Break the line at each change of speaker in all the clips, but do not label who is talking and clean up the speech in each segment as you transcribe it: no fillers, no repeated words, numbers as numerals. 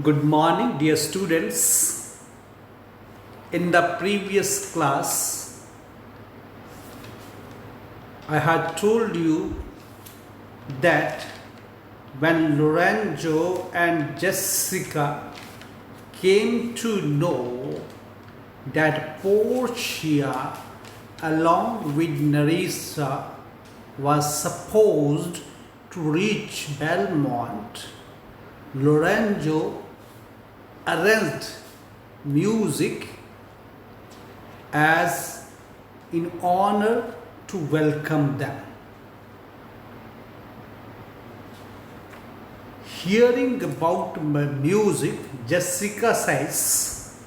Good morning, dear students. In the previous class, I had told you that when Lorenzo and Jessica came to know that Portia, along with Nerissa, was supposed to reach Belmont, Lorenzo arranged music as in honor to welcome them. Hearing about my music, Jessica says,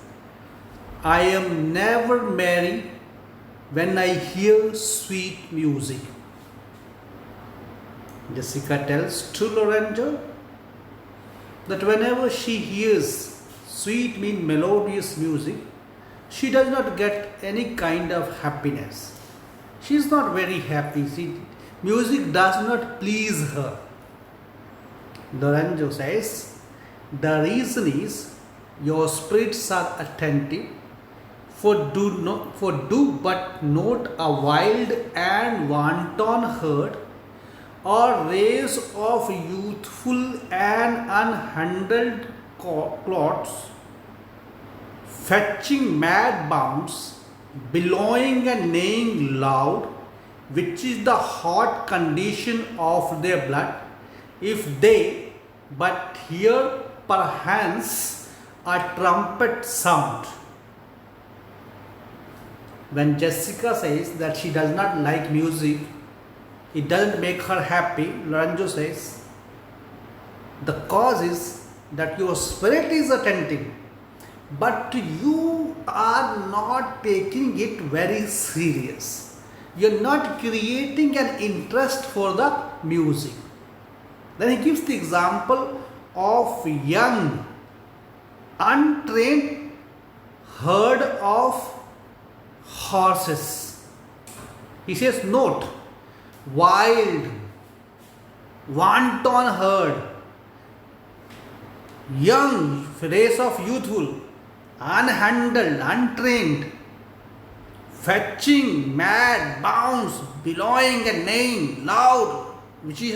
I am never merry when I hear sweet music. Jessica tells to Lorenzo that whenever she hears sweet mean melodious music, she does not get any kind of happiness. She is not very happy. Music does not please her. Lorenzo says, the reason is your spirits are attentive, for do but note a wild and wanton herd, or race of youthful and unhandled clots, fetching mad bounds, bellowing and neighing loud, which is the hot condition of their blood, if they but hear perchance a trumpet sound. When Jessica says that she does not like music, it doesn't make her happy, Lorenzo says, the cause is that your spirit is attentive, but you are not taking it very serious. You're not creating an interest for the music. Then he gives the example of young, untrained herd of horses. He says, note, wild, wanton herd, young, race of youthful, unhandled, untrained, fetching, mad, bounds, bellowing and neighing loud, which is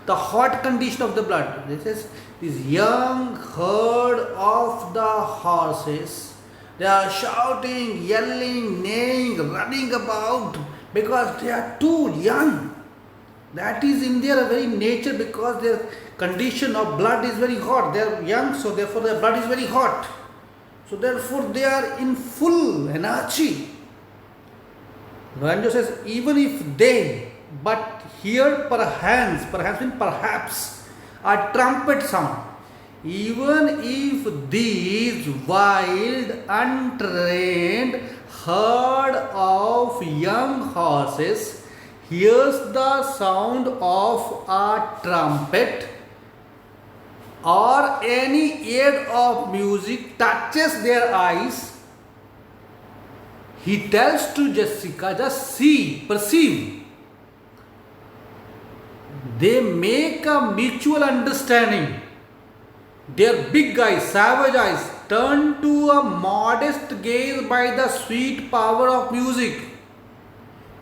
the hot condition of the blood. This is this young herd of the horses. They are shouting, yelling, neighing, running about because they are too young. That is in their very nature, because their condition of blood is very hot. They are young, so therefore their blood is very hot. So therefore they are in full energy. Lorenzo says, even if they but hear perhaps a trumpet sound, even if these wild, untrained herd of young horses hears the sound of a trumpet, or any aid of music touches their eyes, he tells to Jessica, just see, perceive. They make a mutual understanding. Their big eyes, savage eyes, turn to a modest gaze by the sweet power of music.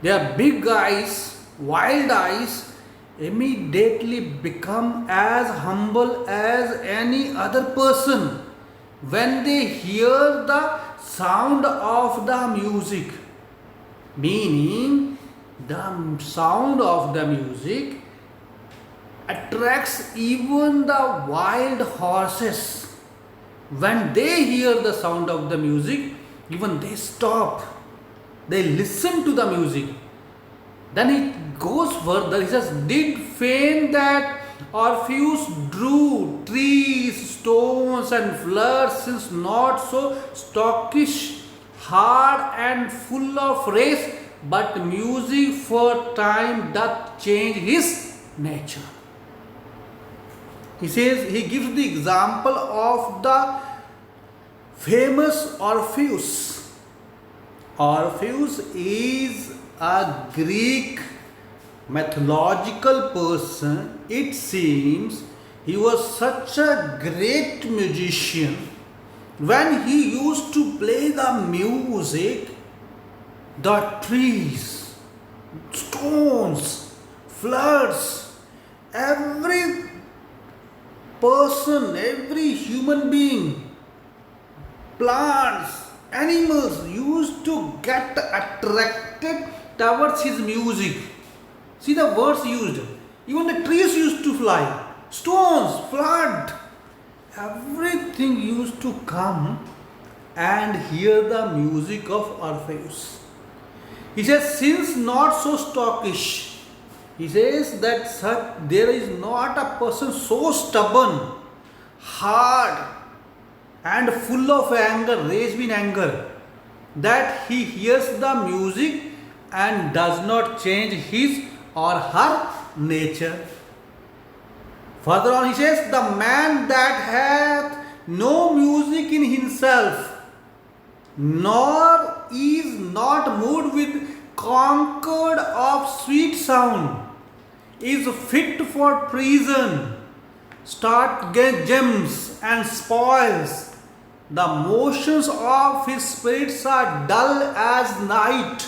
Their big eyes, wild eyes, immediately become as humble as any other person when they hear the sound of the music. Meaning, the sound of the music attracts even the wild horses. When they hear the sound of the music, even they stop. They listen to the music. Then it goes further. He says, did feign that Orpheus drew trees, stones and flowers, since not so stockish, hard and full of race, but music for time doth change his nature. He says, he gives the example of the famous Orpheus. Orpheus is a Greek mythological person. It seems He was such a great musician. When he used to play the music, the trees, stones, floods, every person, every human being, plants, animals used to get attracted towards his music. See the words used. Even the trees used to fly, stones, flood, everything used to come and hear the music of Orpheus. He says, since not so stockish, he says that there is not a person so stubborn, hard, and full of anger, raged in anger, that he hears the music and does not change his or her nature. Further on he says, the man that hath no music in himself, nor is not moved with concord of sweet sound, is fit for prison, start gems and spoils. The motions of his spirits are dull as night,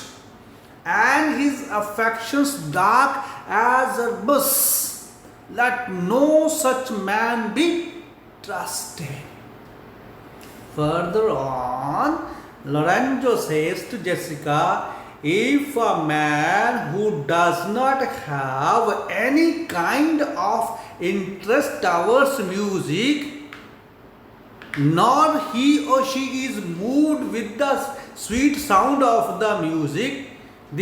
and his affections dark as abyss. Let no such man be trusted. Further on, Lorenzo says to Jessica, if a man who does not have any kind of interest towards music, nor he or she is moved with the sweet sound of the music,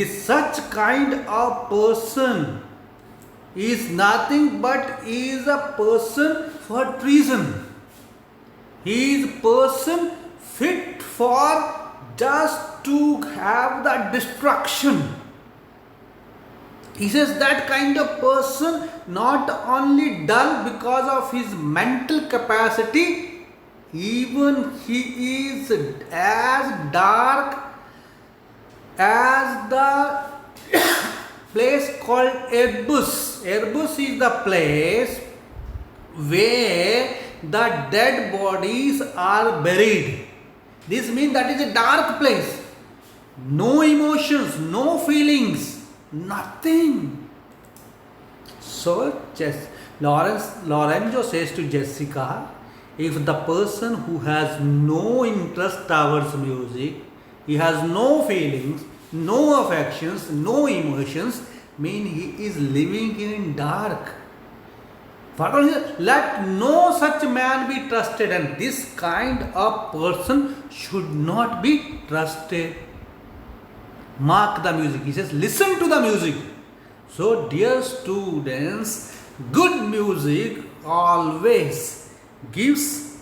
such kind of person is nothing but is a person for prison. He is a person fit for just to have the destruction. He says that kind of person not only dull because of his mental capacity, even he is as dark as the place called Erebus. Erebus is the place where the dead bodies are buried. This means that is a dark place. No emotions, no feelings, nothing. So Lorenzo says to Jessica, if the person who has no interest towards music, he has no feelings, no affections, no emotions, mean he is living in dark. Let no such man be trusted, and this kind of person should not be trusted. Mark the music. He says, listen to the music. So, dear students, good music always gives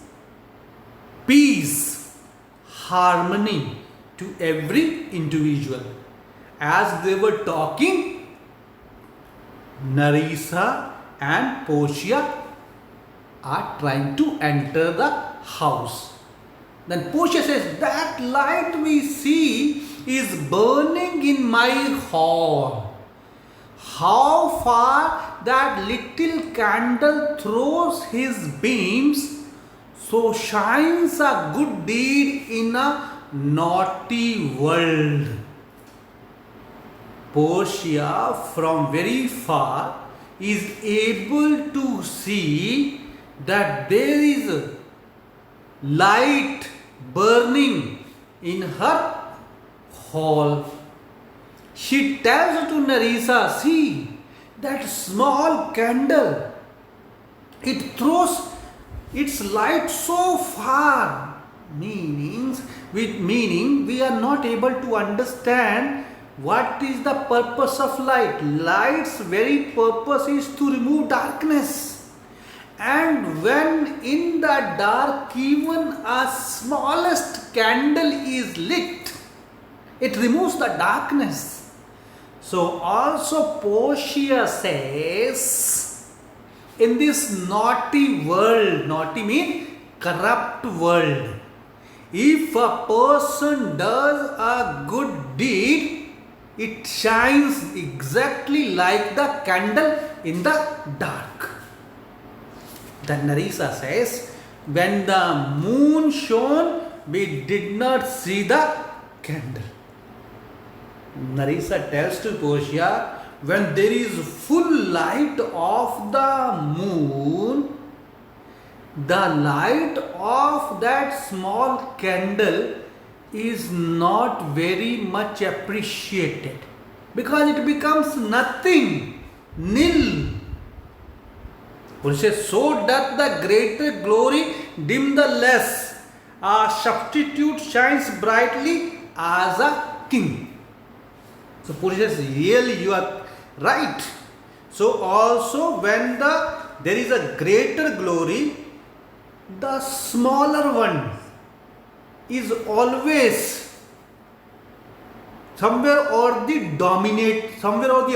peace, harmony to every individual. As they were talking, Nerissa and Portia are trying to enter the house. Then Portia says, that light we see is burning in my hall. How far that little candle throws his beams, so shines a good deed in a naughty world. Portia from very far is able to see that there is light burning in her hall. She tells to Nerissa, see that small candle, it throws its light so far, meaning we are not able to understand what is the purpose of light. Light's very purpose is to remove darkness. And when in the dark even a smallest candle is lit, it removes the darkness. So also Portia says, in this naughty world, naughty means corrupt world, if a person does a good deed, it shines exactly like the candle in the dark. Then Narisa says, when the moon shone, we did not see the candle. Narisa tells to Portia, when there is full light of the moon, the light of that small candle is not very much appreciated because it becomes nothing, nil. Portia, so doth the greater glory dim the less. A substitute shines brightly as a king. So Portia says, really you are right. So also when there is a greater glory, the smaller one is always somewhere or the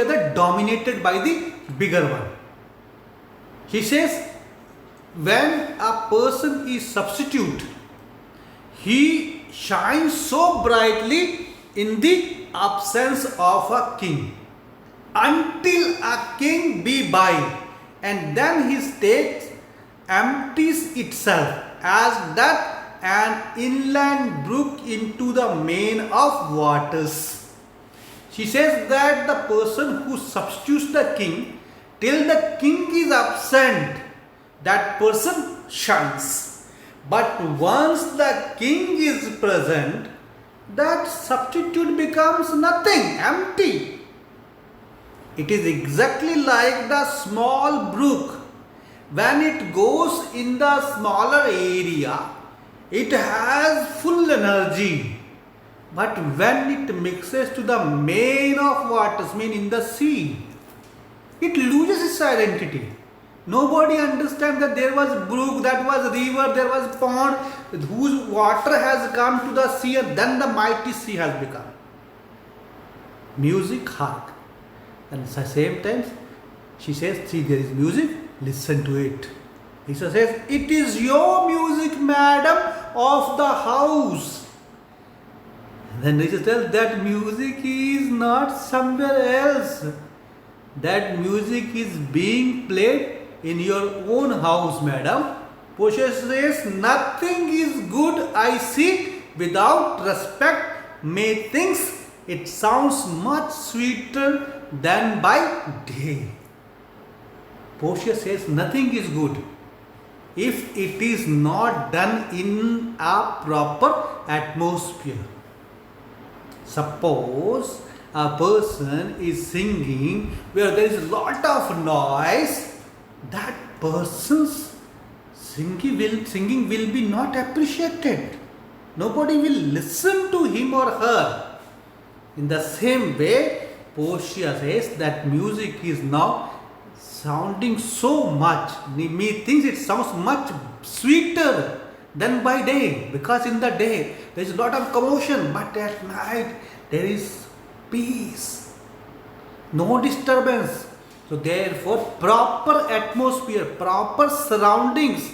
other dominated by the bigger one. He says, when a person is substitute, he shines so brightly in the absence of a king, until a king be by, and then his state empties itself as doth an inland brook into the main of waters. She says that the person who substitutes the king, till the king is absent, that person shines. But once the king is present, that substitute becomes nothing, empty. It is exactly like the small brook. When it goes in the smaller area, it has full energy. But when it mixes to the main of waters, mean in the sea, it loses its identity. Nobody understands that there was brook, that was river, there was pond, whose water has come to the sea, and then the mighty sea has become. Music, hark. And at the same time, she says, see, there is music, listen to it. Lisa says, it is your music, madam, of the house. And then Lisa tells, that music is not somewhere else. That music is being played in your own house, madam. Portia says, nothing is good I see without respect. Methinks it sounds much sweeter than by day. Portia says, nothing is good if it is not done in a proper atmosphere. Suppose a person is singing where there is a lot of noise, that person's singing will be not appreciated. Nobody will listen to him or her. In the same way, Portia says that music is now sounding so much, methinks it sounds much sweeter than by day, because in the day there is a lot of commotion, but at night there is peace, no disturbance. So therefore, proper atmosphere, proper surroundings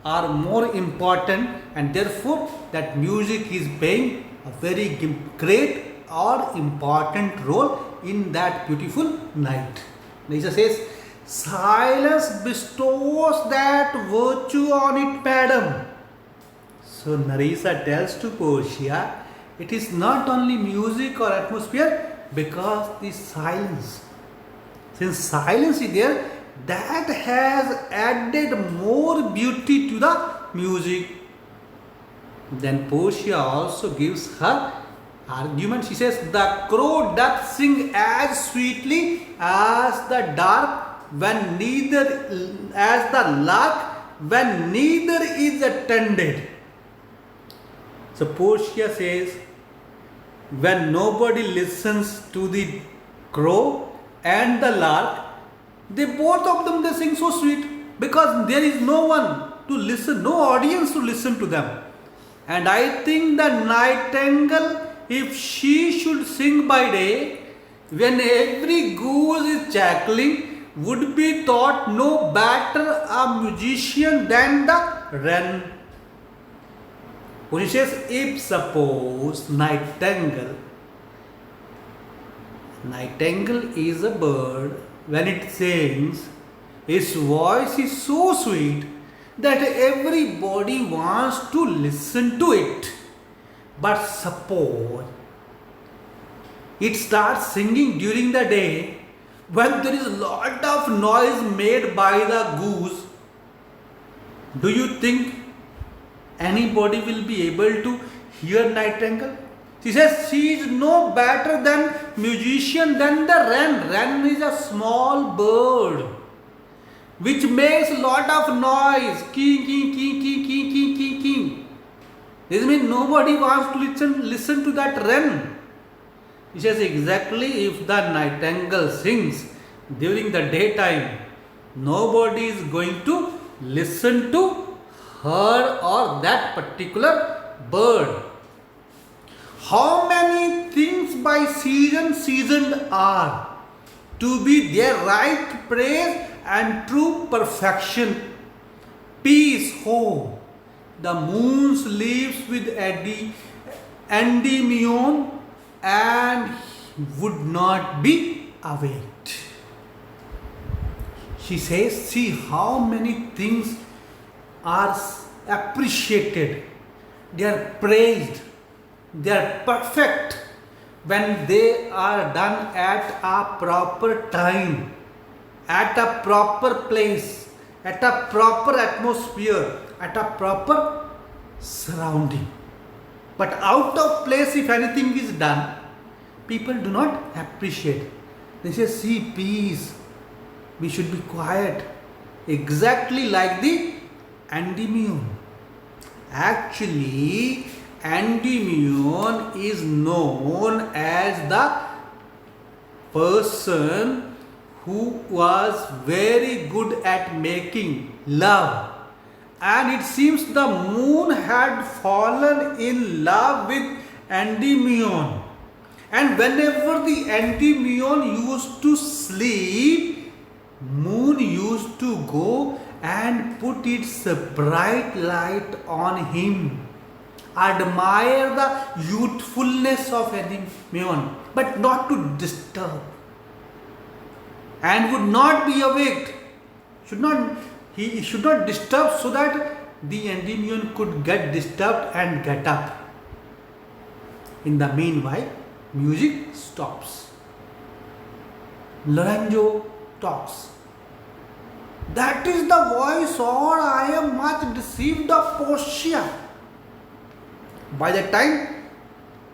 are more important, and therefore that music is playing a very great or important role in that beautiful night. Lisa says, silence bestows that virtue on it, madam. So Narisa tells to Portia, it is not only music or atmosphere, because the silence. Since silence is there, that has added more beauty to the music. Then Portia also gives her argument. She says, the crow doth sing as sweetly as the dark, when neither as the lark, when neither is attended. So Portia says, when nobody listens to the crow and the lark, they both of them, they sing so sweet, because there is no one to listen, no audience to listen to them. And I think the nightingale, if she should sing by day, when every goose is cackling, would be thought no better a musician than the wren. When he says, if suppose nightingale is a bird, when it sings, its voice is so sweet that everybody wants to listen to it. But suppose it starts singing during the day when there is a lot of noise made by the goose. Do you think anybody will be able to hear nightingale? She says she is no better than musician than the wren. Wren is a small bird which makes a lot of noise. King, king, king, king, king, king, king, king. This means nobody wants to listen to that wren. He says exactly if the nightingale sings during the daytime, nobody is going to listen to her or that particular bird. How many things by seasoned are to be their right praise and true perfection. Peace, hope. The moon sleeps with Endymion and would not be awaked. She says, see how many things are appreciated, they are praised, they are perfect when they are done at a proper time, at a proper place, at a proper atmosphere, at a proper surrounding. But out of place, if anything is done, people do not appreciate. They say, see, peace, we should be quiet. Exactly like the Endymion. Actually, Endymion is known as the person who was very good at making love. And it seems the moon had fallen in love with Endymion. And whenever the Endymion used to sleep, moon used to go and put its bright light on him. Admire the youthfulness of Endymion, but not to disturb. And would not be awake. He should not disturb so that the Endymion could get disturbed and get up. In the meanwhile, music stops. Lorenzo talks. That is the voice, or I am much deceived of Portia. By the time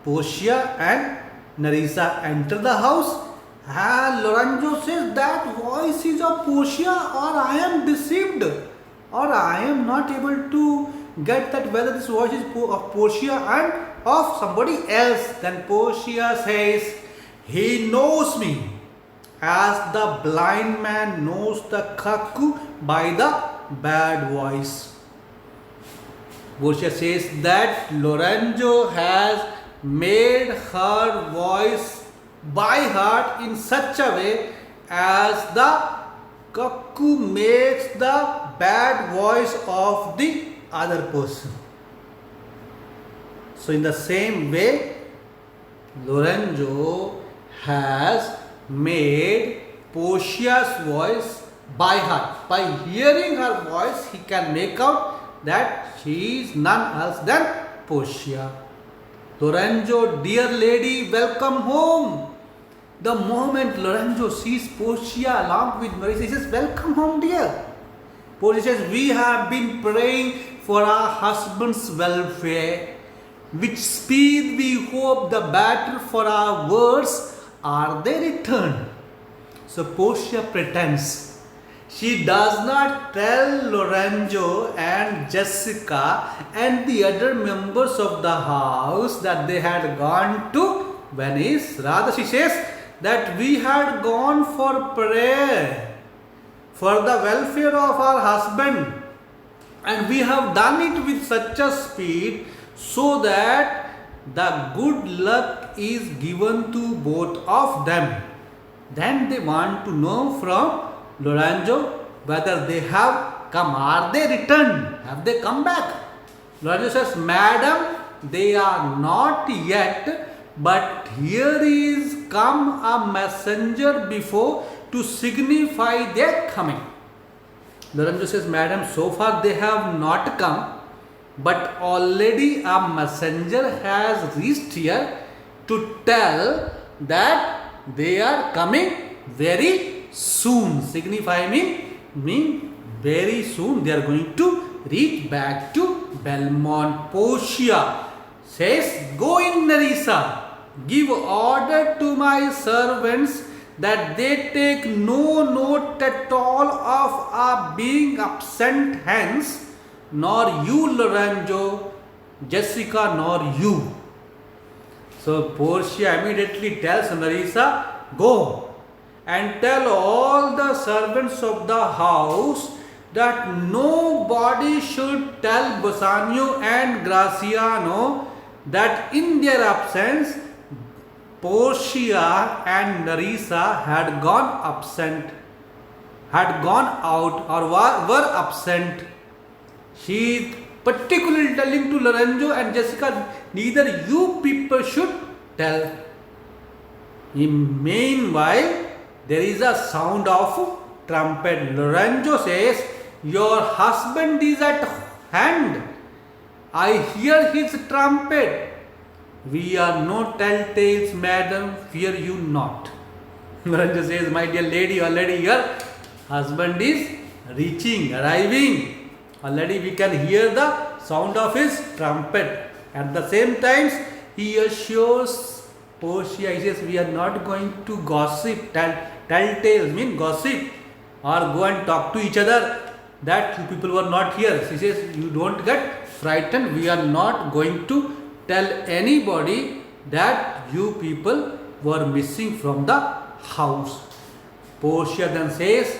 Portia and Nerissa enter the house, Lorenzo says that voice is of Portia, or I am deceived, or I am not able to get that whether this voice is of Portia and of somebody else. Then Portia says, he knows me as the blind man knows the cuckoo by the bad voice. Portia says that Lorenzo has made her voice by heart in such a way as the cuckoo makes the bad voice of the other person. So in the same way, Lorenzo has made Portia's voice by heart. By hearing her voice, he can make out that she is none else than Portia. Lorenzo, dear lady, welcome home. The moment Lorenzo sees Portia along with Nerissa, he says, welcome home, dear. Portia says, we have been praying for our husband's welfare. With speed we hope the better for our words are they returned. So Portia pretends. She does not tell Lorenzo and Jessica and the other members of the house that they had gone to Venice. Rather, she says that we had gone for prayer for the welfare of our husband, and we have done it with such a speed so that the good luck is given to both of them. Then they want to know from Lorenzo whether they have come. Are they returned? Have they come back? Lorenzo says, Madam, they are not yet, but here is come a messenger before to signify their coming. Lorenzo says, Madam, so far they have not come, but already a messenger has reached here to tell that they are coming very soon. Signify mean very soon they are going to reach back to Belmont. Portia says, go in, Nerissa. Give order to my servants that they take no note at all of our being absent hence, nor you, Lorenzo, Jessica, nor you. So Portia immediately tells Nerissa, go and tell all the servants of the house that nobody should tell Bassanio and Graziano that in their absence Portia and Nerissa had gone out or were absent. She is particularly telling to Lorenzo and Jessica, neither you people should tell. Meanwhile, there is a sound of trumpet. Lorenzo says, your husband is at hand. I hear his trumpet. We are no telltales, madam, fear you not. Lorenzo says, my dear lady, already your husband is arriving. Already we can hear the sound of his trumpet. At the same time, he assures Portia, he says, we are not going to gossip, telltales mean gossip, or go and talk to each other that you people were not here. She says, you don't get frightened, we are not going to tell anybody that you people were missing from the house. Portia then says,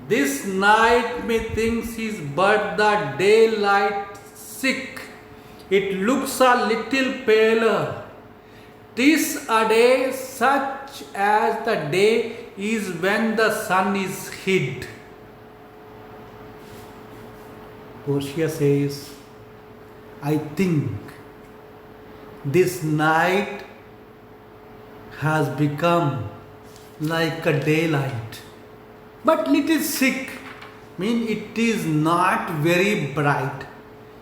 this night methinks is but the daylight sick. It looks a little paler. 'Tis a day such as the day is when the sun is hid. Portia says, I think this night has become like a daylight, but little sick, mean it is not very bright.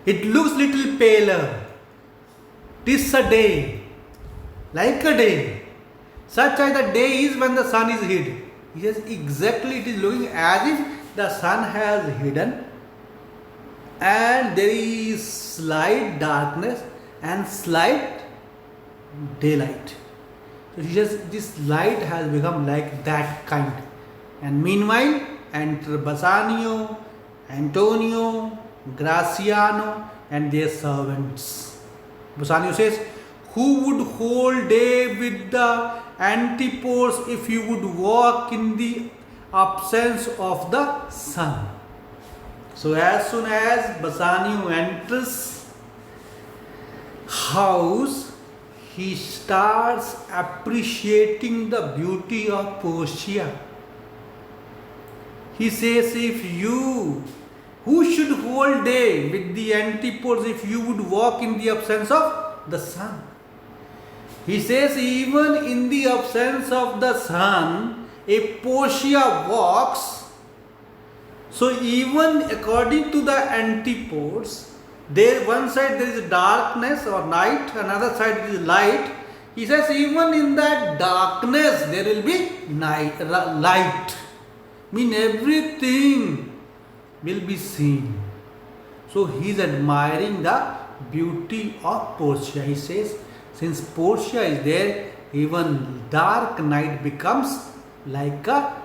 It looks little paler. 'Tis a day, like a day, such as the day is when the sun is hid. Yes, exactly, it is looking as if the sun has hidden and there is slight darkness and slight daylight. So this light has become like that kind. And meanwhile, enter Bassanio, Antonio, Graziano and their servants. Bassanio says, who would whole day with the antipodes if you would walk in the absence of the sun? So as soon as Bassanio enters house, he starts appreciating the beauty of Portia. He says, if you, who should whole day with the antipodes if you would walk in the absence of the sun? He says, even in the absence of the sun, a Portia walks. So even according to the antipodes, there one side there is darkness or night, another side is light. He says, even in that darkness there will be light. Mean everything will be seen. So he is admiring the beauty of Portia. He says, since Portia is there, even dark night becomes like a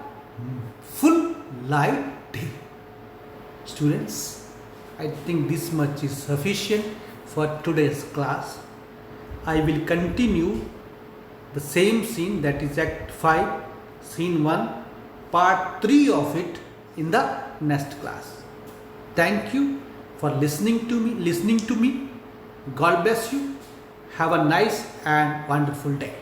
full light day. Students, I think this much is sufficient for today's class. I will continue the same scene, that is Act 5, Scene 1, Part 3 of it in the next class. Thank you for listening to me. God bless you. Have a nice and wonderful day.